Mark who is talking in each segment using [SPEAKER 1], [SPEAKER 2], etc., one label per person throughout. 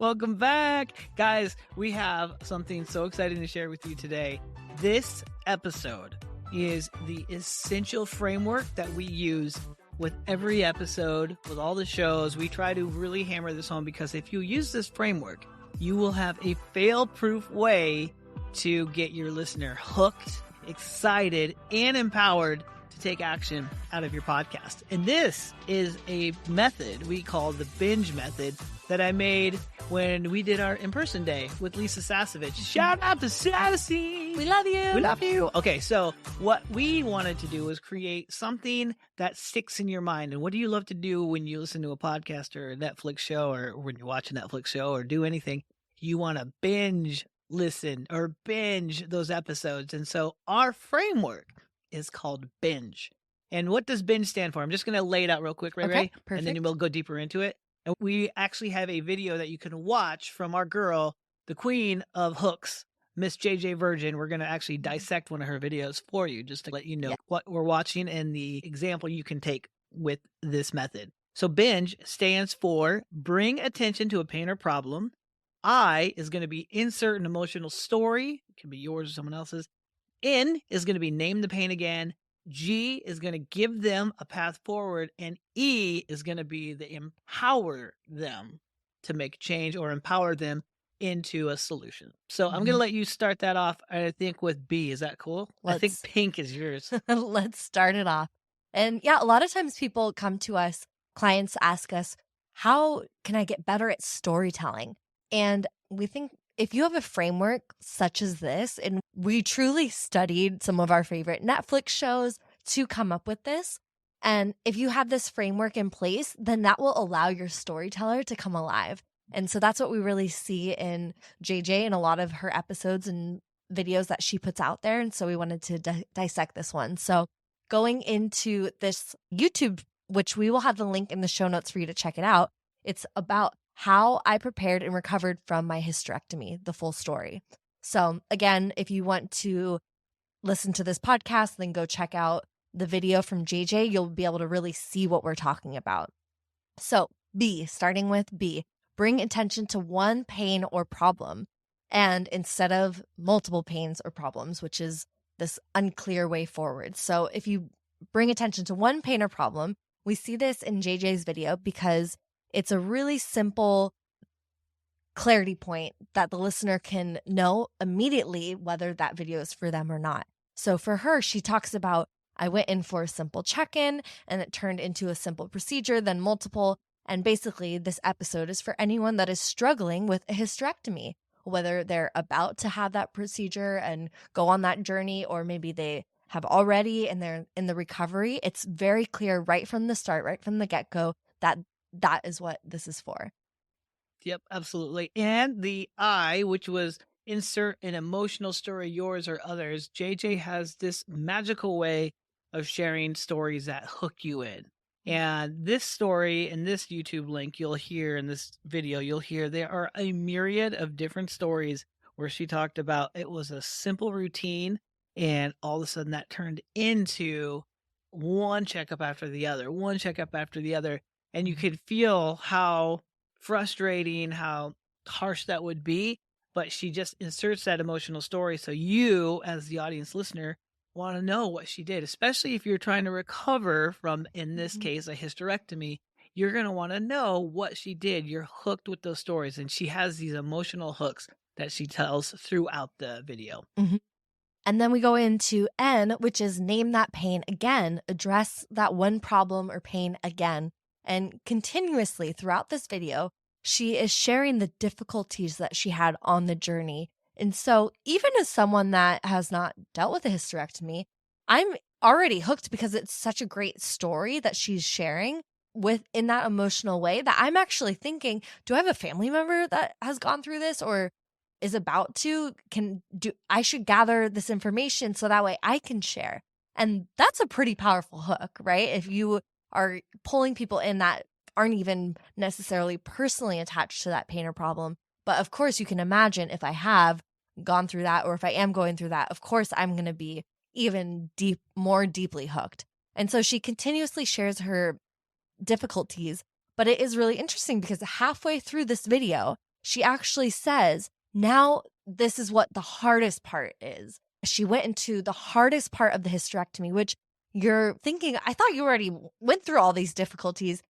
[SPEAKER 1] Welcome back. Guys, we have something so exciting to share with you today. This episode is the essential framework that we use with every episode, with all the shows. We try to really hammer this home because if you use this framework, you will have a fail-proof way to get your listener hooked, excited, and empowered to take action out of your podcast. And this is a method we call the Binge Method that I made when we did our in-person day with Lisa Sassavich. Shout out to Sassy!
[SPEAKER 2] We love you!
[SPEAKER 1] We love you! Okay, so what we wanted to do was create something that sticks in your mind. And what do you love to do when you listen to a podcast or a Netflix show, or when you watch a Netflix show or do anything? You want to binge listen or binge those episodes. And so our framework is called Binge. And what does Binge stand for? I'm just going to lay it out real quick, Ray.
[SPEAKER 2] Okay,
[SPEAKER 1] And then
[SPEAKER 2] perfect.
[SPEAKER 1] we'll go deeper into it. And we actually have a video that you can watch from our girl, the queen of hooks, Miss JJ Virgin. We're going to actually dissect one of her videos for you just to let you know what we're watching and the example you can take with this method. So Binge stands for bring attention to a pain or problem. I is going to be insert an emotional story. It can be yours or someone else's. N is going to be name the pain again. G is going to give them a path forward, and E is going to be the empower them to make change or empower them into a solution. So I'm going to let you start that off, I think, with B. Is that cool? I think pink is yours.
[SPEAKER 2] Let's start it off. And yeah, a lot of times people come to us, clients ask us, how can I get better at storytelling? And we think if you have a framework such as this, and we truly studied some of our favorite Netflix shows to come up with this, and if you have this framework in place, then that will allow your storyteller to come alive. And so that's what we really see in JJ and a lot of her episodes and videos that she puts out there. And so we wanted to dissect this one. So going into this YouTube, which we will have the link in the show notes for you to check it out, it's about how I prepared and recovered from my hysterectomy, the full story. So again, if you want to listen to this podcast, then go check out the video from JJ. You'll be able to really see what we're talking about. So B, starting with B, bring attention to one pain or problem, and instead of multiple pains or problems, which is this unclear way forward. So if you bring attention to one pain or problem, we see this in JJ's video because it's a really simple clarity point that the listener can know immediately whether that video is for them or not. So for her, she talks about, I went in for a simple check-in and it turned into a simple procedure, then multiple. And basically this episode is for anyone that is struggling with a hysterectomy, whether they're about to have that procedure and go on that journey, or maybe they have already and they're in the recovery. It's very clear right from the start, right from the get-go, that that is what this is for.
[SPEAKER 1] Yep, absolutely. And the I, which was insert an emotional story, yours or others. JJ has this magical way of sharing stories that hook you in. And this story and this YouTube link you'll hear in this video, you'll hear there are a myriad of different stories where she talked about it was a simple routine and all of a sudden that turned into one checkup after the other, one checkup after the other. And you could feel how frustrating, how harsh that would be. But she just inserts that emotional story. So you, as the audience listener, want to know what she did, especially if you're trying to recover from, in this case, a hysterectomy. You're going to want to know what she did. You're hooked with those stories. And she has these emotional hooks that she tells throughout the video.
[SPEAKER 2] And then we go into N, which is name that pain again, address that one problem or pain again. And continuously throughout this video, she is sharing the difficulties that she had on the journey. And so even as someone that has not dealt with a hysterectomy, I'm already hooked because it's such a great story that she's sharing in that emotional way that I'm actually thinking, do I have a family member that has gone through this or is about to? I should gather this information so that way I can share. And that's a pretty powerful hook, right? If you are pulling people in that aren't even necessarily personally attached to that pain or problem. But of course, you can imagine if I have gone through that or if I am going through that, of course, I'm going to be even more deeply hooked. And so she continuously shares her difficulties. But it is really interesting because halfway through this video, she actually says, now this is what the hardest part is. She went into the hardest part of the hysterectomy, which you're thinking, I thought you already went through all these difficulties.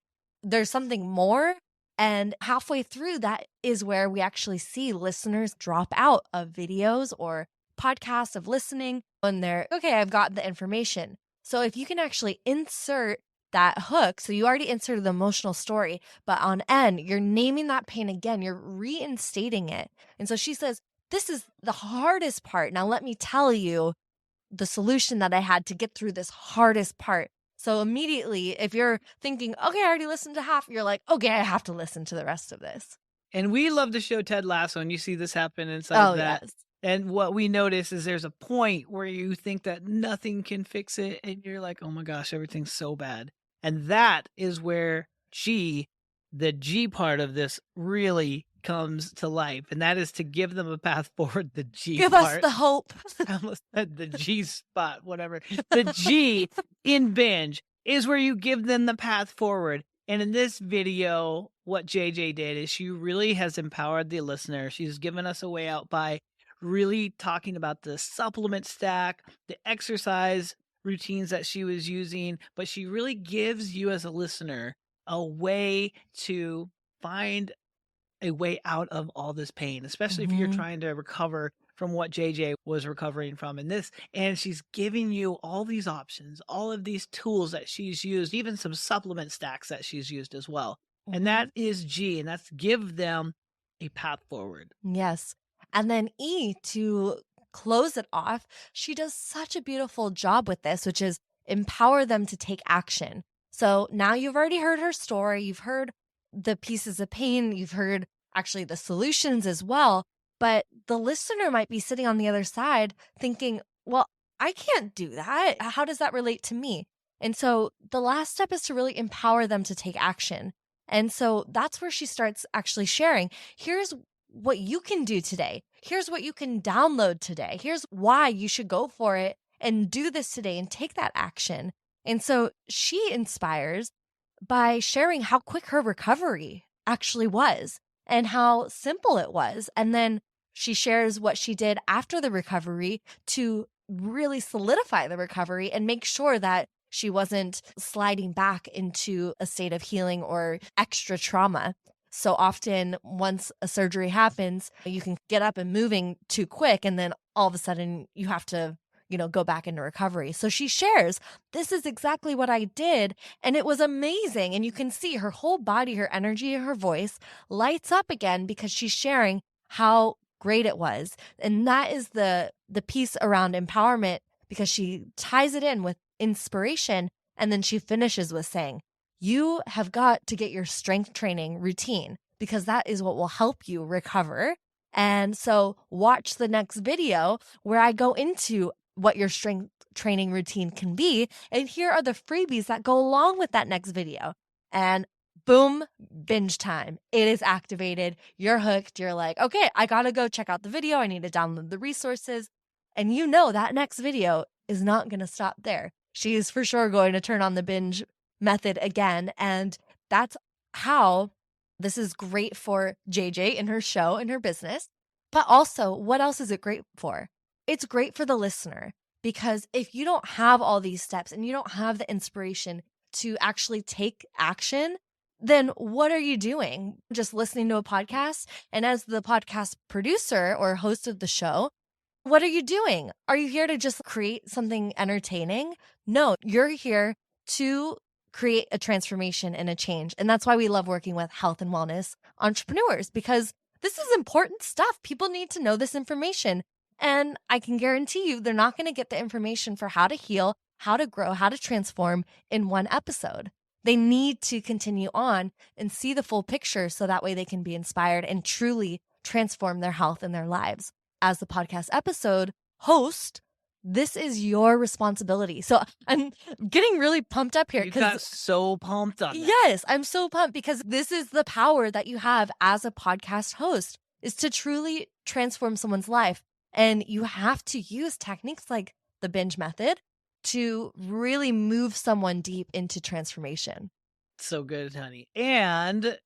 [SPEAKER 2] There's something more. And halfway through, that is where we actually see listeners drop out of videos or podcasts of listening when they're, okay, I've got the information. So if you can actually insert that hook, so you already inserted the emotional story, but on end, you're naming that pain again, you're reinstating it. And so she says, this is the hardest part. Now let me tell you the solution that I had to get through this hardest part. So immediately, if you're thinking, okay, I already listened to half, you're like, okay, I have to listen to the rest of this.
[SPEAKER 1] And we love the show Ted Lasso, and you see this happen inside
[SPEAKER 2] Oh,
[SPEAKER 1] of that.
[SPEAKER 2] yes.
[SPEAKER 1] And what we notice is there's a point where you think that nothing can fix it, and you're like, oh my gosh, everything's so bad. And that is where the G part of this really comes to life. And that is to give them a path forward, the G
[SPEAKER 2] Give
[SPEAKER 1] part.
[SPEAKER 2] us the hope.
[SPEAKER 1] I almost said the G spot, whatever. The G in Binge is where you give them the path forward. And in this video, what JJ did is she really has empowered the listener. She's given us a way out by really talking about the supplement stack, the exercise routines that she was using, but she really gives you as a listener a way to find a way out of all this pain, especially if you're trying to recover from what JJ was recovering from in this. And she's giving you all these options, all of these tools that she's used, even some supplement stacks that she's used as well. And that is G, and that's give them a path forward.
[SPEAKER 2] Yes. And then E, to close it off, she does such a beautiful job with this, which is empower them to take action. So now you've already heard her story. You've heard the pieces of pain. You've heard actually the solutions as well. But the listener might be sitting on the other side thinking, well, I can't do that. How does that relate to me? And so the last step is to really empower them to take action. And so that's where she starts actually sharing. Here's what you can do today. Here's what you can download today. Here's why you should go for it and do this today and take that action. And so she inspires by sharing how quick her recovery actually was and how simple it was. And then she shares what she did after the recovery to really solidify the recovery and make sure that she wasn't sliding back into a state of healing or extra trauma. So often, once a surgery happens, you can get up and moving too quick, and then all of a sudden you have to, go back into recovery. So she shares, this is exactly what I did, and it was amazing. And you can see her whole body, her energy, her voice lights up again because she's sharing how great it was. And that is the piece around empowerment, because she ties it in with inspiration, and then she finishes with saying, you have got to get your strength training routine because that is what will help you recover. And so watch the next video where I go into what your strength training routine can be. And here are the freebies that go along with that next video. And boom, binge time. It is activated. You're hooked. You're like, okay, I got to go check out the video. I need to download the resources. And that next video is not going to stop there. She is for sure going to turn on the binge method again. And that's how this is great for JJ in her show and her business. But also, what else is it great for? It's great for the listener, because if you don't have all these steps and you don't have the inspiration to actually take action, then what are you doing? Just listening to a podcast? And as the podcast producer or host of the show, what are you doing? Are you here to just create something entertaining? No, you're here to create a transformation and a change. And that's why we love working with health and wellness entrepreneurs, because this is important stuff. People need to know this information. And I can guarantee you, they're not going to get the information for how to heal, how to grow, how to transform in one episode. They need to continue on and see the full picture so that way they can be inspired and truly transform their health and their lives. As the podcast episode host, this is your responsibility. So I'm getting really pumped up here.
[SPEAKER 1] You got so pumped on that.
[SPEAKER 2] Yes, I'm so pumped because this is the power that you have as a podcast host, is to truly transform someone's life. And you have to use techniques like the binge method to really move someone deep into transformation.
[SPEAKER 1] So good, honey. And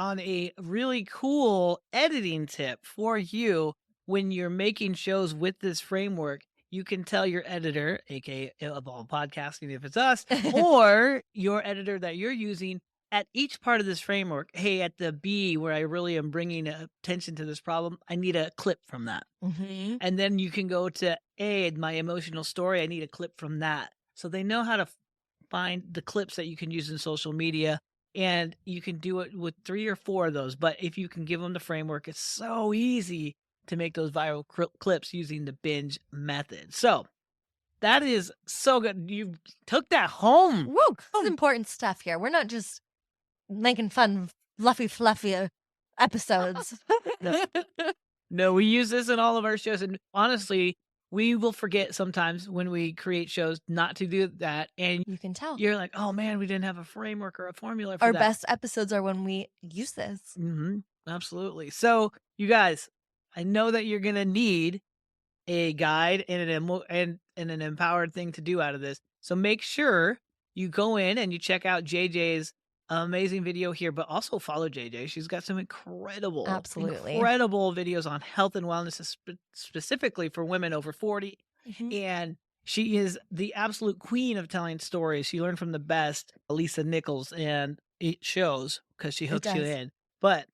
[SPEAKER 1] on a really cool editing tip for you. When you're making shows with this framework, you can tell your editor, aka Evolve Podcasting if it's us, or your editor that you're using at each part of this framework, hey, at the B where I really am bringing attention to this problem, I need a clip from that.
[SPEAKER 2] Mm-hmm.
[SPEAKER 1] And then you can go to A, my emotional story, I need a clip from that. So they know how to find the clips that you can use in social media, and you can do it with 3 or 4 of those. But if you can give them the framework, it's so easy to make those viral clips using the Binge method. So that is so good. You took that home.
[SPEAKER 2] Woo! This is important stuff here. We're not just making fun, fluffy episodes.
[SPEAKER 1] No, we use this in all of our shows. And honestly, we will forget sometimes when we create shows not to do that. And
[SPEAKER 2] You can tell.
[SPEAKER 1] you're like, oh man, we didn't have a framework or a formula for
[SPEAKER 2] Our
[SPEAKER 1] that.
[SPEAKER 2] best episodes are when we use this.
[SPEAKER 1] Absolutely. So you guys, I know that you're going to need a guide and an empowered thing to do out of this. So make sure you go in and you check out JJ's amazing video here, but also follow JJ. She's got some incredible videos on health and wellness, specifically for women over 40.
[SPEAKER 2] Mm-hmm.
[SPEAKER 1] And she is the absolute queen of telling stories. She learned from the best, Lisa Nichols, and it shows because she hooks you in. But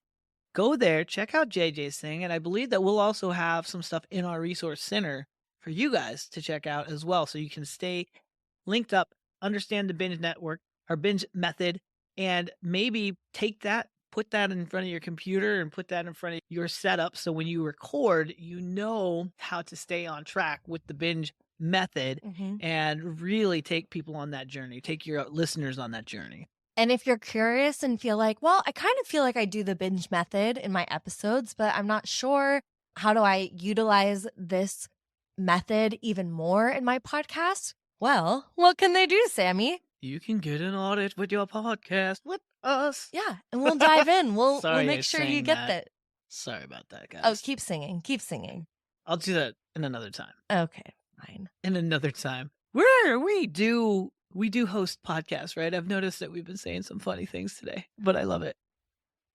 [SPEAKER 1] go there, check out JJ's thing. And I believe that we'll also have some stuff in our resource center for you guys to check out as well. So you can stay linked up, understand the Binge network, or Binge method, and maybe take that, put that in front of your computer and put that in front of your setup. So when you record, you know how to stay on track with the Binge method and really take people on that journey, take your listeners on that journey.
[SPEAKER 2] And if you're curious and feel like, well, I kind of feel like I do the Binge method in my episodes, but I'm not sure how do I utilize this method even more in my podcast? Well, what can they do, Sammy?
[SPEAKER 1] You can get an audit with your podcast with us.
[SPEAKER 2] Yeah, and we'll dive in. We'll make
[SPEAKER 1] I
[SPEAKER 2] sure
[SPEAKER 1] sang
[SPEAKER 2] you get
[SPEAKER 1] that.
[SPEAKER 2] that.
[SPEAKER 1] Sorry about that, guys.
[SPEAKER 2] Oh, keep singing. Keep singing.
[SPEAKER 1] I'll do that in another time.
[SPEAKER 2] Okay, fine.
[SPEAKER 1] In another time. We do host podcasts, right? I've noticed that we've been saying some funny things today, but I love it.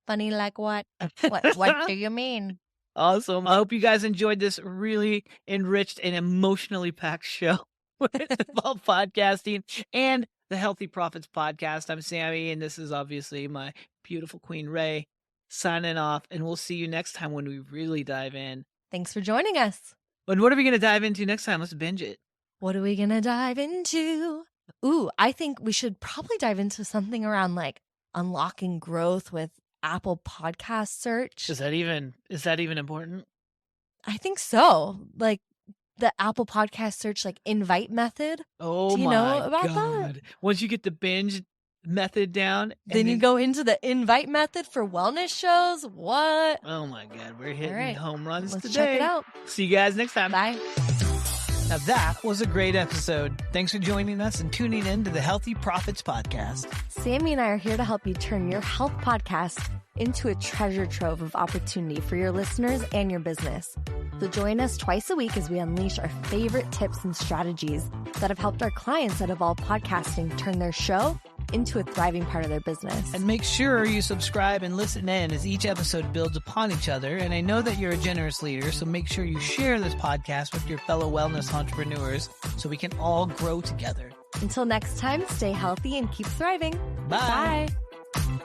[SPEAKER 2] Funny like what? What do you mean?
[SPEAKER 1] Awesome. I hope you guys enjoyed this really enriched and emotionally packed show about podcasting and the Healthy Profits Podcast. I'm Sammy, and this is obviously my beautiful Queen Ray signing off, and we'll see you next time when we really dive in.
[SPEAKER 2] Thanks for joining us.
[SPEAKER 1] And what are we going to dive into next time? Let's binge it.
[SPEAKER 2] What are we going to dive into? Ooh, I think we should probably dive into something around like unlocking growth with Apple Podcast search.
[SPEAKER 1] Is that even important?
[SPEAKER 2] I think so. Like the Apple Podcast search, like invite method.
[SPEAKER 1] Oh,
[SPEAKER 2] do you know about that?
[SPEAKER 1] Once you get the Binge method down,
[SPEAKER 2] then you go into the invite method for wellness shows. What?
[SPEAKER 1] Oh my God, we're hitting home runs
[SPEAKER 2] Let's
[SPEAKER 1] today.
[SPEAKER 2] Check it out.
[SPEAKER 1] See you guys next time.
[SPEAKER 2] Bye.
[SPEAKER 1] Now that was a great episode. Thanks for joining us and tuning in to the Healthy Profits Podcast.
[SPEAKER 2] Sammy and I are here to help you turn your health podcast into a treasure trove of opportunity for your listeners and your business. So join us twice a week as we unleash our favorite tips and strategies that have helped our clients at Evolve Podcasting turn their show into a thriving part of their business.
[SPEAKER 1] And make sure you subscribe and listen in as each episode builds upon each other. And I know that you're a generous leader, so make sure you share this podcast with your fellow wellness entrepreneurs so we can all grow together.
[SPEAKER 2] Until next time, stay healthy and keep thriving.
[SPEAKER 1] Bye.
[SPEAKER 2] Bye.